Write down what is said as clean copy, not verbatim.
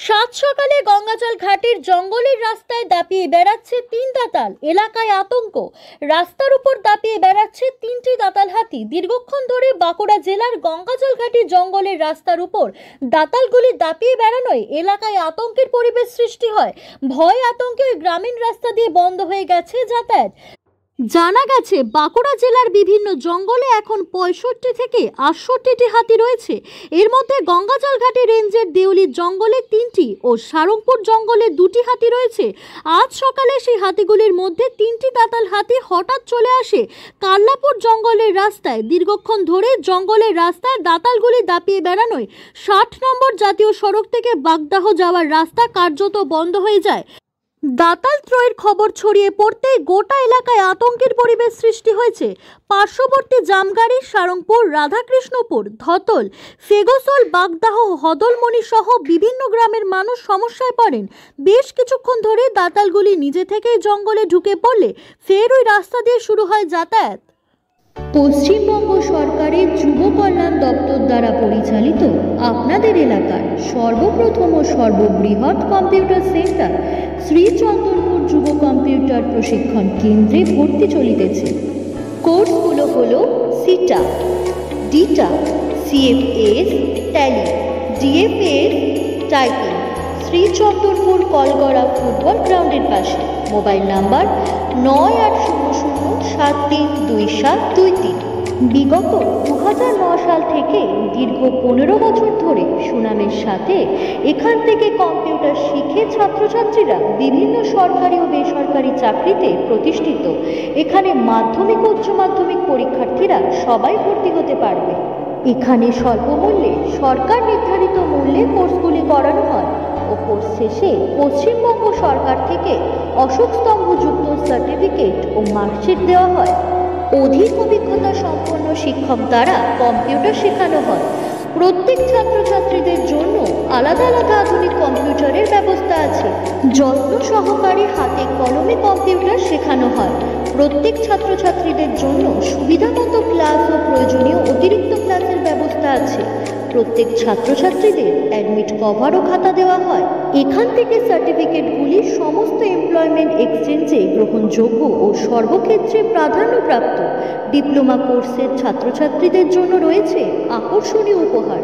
সাত সকালে গঙ্গাজল ঘাটের জঙ্গলের রাস্তায় দাপিয়ে বেড়াচ্ছে তিন দাতাল। এলাকায় আতঙ্ক। রাস্তার উপর দাপিয়ে বেড়াচ্ছে তিনটি দাতাল হাতি। দীর্ঘক্ষণ ধরে বাঁকুড়া জেলার গঙ্গাজল ঘাটের জঙ্গলের রাস্তার উপর দাতালগুলি দাপিয়ে বেড়ানোয় এলাকায় আতঙ্কের পরিবেশ সৃষ্টি হয়। ভয় আতঙ্কে ওই গ্রামীণ রাস্তা দিয়ে বন্ধ হয়ে গেছে যাতায়াত। জানা গেছে বাঁকুড়া জেলার বিভিন্ন জঙ্গলে এখন 65 থেকে 68টি হাতি রয়েছে। এর মধ্যে গঙ্গাজল ঘাটি রেঞ্জের দেউলির জঙ্গলে 3টি ও সারংপুর জঙ্গলে 2টি হাতি রয়েছে। আজ সকালে সেই হাতিগুলির মধ্যে 3টি দাতাল হাতি হঠাৎ চলে আসে কাল্লাপুর জঙ্গলের রাস্তায়। দীর্ঘক্ষণ ধরে জঙ্গলের রাস্তায় দাতালগুলি দাপিয়ে বেড়ানোয় 60 নম্বর জাতীয় সড়ক থেকে বাগদাহ যাওয়ার রাস্তা কার্যত বন্ধ হয়ে যায়। দাতাল ত্রয়ের খবর ছড়িয়ে পড়তেই গোটা এলাকায় আতঙ্কের পরিবেশ সৃষ্টি হয়েছে। পার্শ্ববর্তী জামগাড়ি, সারংপুর, রাধাকৃষ্ণপুর, ধতল, ফেগোসল, বাগদাহ, হদলমণি সহ বিভিন্ন গ্রামের মানুষ সমস্যায় পড়েন। বেশ কিছুক্ষণ ধরে দাতালগুলি নিজে থেকেই জঙ্গলে ঢুকে পড়লে ফের ওই রাস্তা দিয়ে শুরু হয় যাতায়াত। পশ্চিমবঙ্গ সরকারের যুব কল্যাণ দপ্তর দ্বারা পরিচালিত আপনাদের এলাকার সর্বপ্রথম ও সর্ববৃহৎ কম্পিউটার সেন্টার শ্রী চন্দনপুর যুব কম্পিউটার প্রশিক্ষণ কেন্দ্রে ভর্তি চলিতেছে। কোর্সগুলো হলো CITA, DITA, CFS, Tally, DFS, typing. Shri Chandanpur Kalgara football গ্রাউন্ডের পাশে। Mobile number 9800732723। বিগত 2009 সাল থেকে দীর্ঘ 15 বছর ধরে সুনামের সাথে এখান থেকে কম্পিউটার শিখে ছাত্রছাত্রীরা বিভিন্ন সরকারি ও বেসরকারি চাকরিতে প্রতিষ্ঠিত। এখানে মাধ্যমিক ও উচ্চ মাধ্যমিক পরীক্ষার্থীরা সবাই ভর্তি হতে পারবে। এখানে স্বল্প মূল্যে সরকার নির্ধারিত মূল্যে কোর্সগুলি করানো হয় ও কোর্স শেষে পশ্চিমবঙ্গ সরকার থেকে অশোক স্তম্ভযুক্ত সার্টিফিকেট ও মার্কশিট দেওয়া হয়। অধিক অভিজ্ঞতা সম্পন্ন শিক্ষক দ্বারা কম্পিউটার শেখানো হয়। প্রত্যেক ছাত্রছাত্রীদের জন্য আলাদা আলাদা আধুনিক কম্পিউটারের ব্যবস্থা আছে। যত্ন সহকারে হাতে কলমে কম্পিউটার শেখানো হয়। প্রত্যেক ছাত্রছাত্রীদের জন্য সুবিধামতো ক্লাস ও প্রয়োজনীয় অতিরিক্ত ক্লাসের ব্যবস্থা আছে। প্রত্যেক ছাত্রছাত্রীদের অ্যাডমিট কভার ও খাতা দেওয়া হয়। এখান থেকে সার্টিফিকেটগুলি সমস্ত এমপ্লয়মেন্ট এক্সচেঞ্জে গ্রহণযোগ্য ও সর্বক্ষেত্রে প্রাধান্যপ্রাপ্ত। ডিপ্লোমা কোর্সের ছাত্রছাত্রীদের জন্য রয়েছে আকর্ষণীয় উপহার।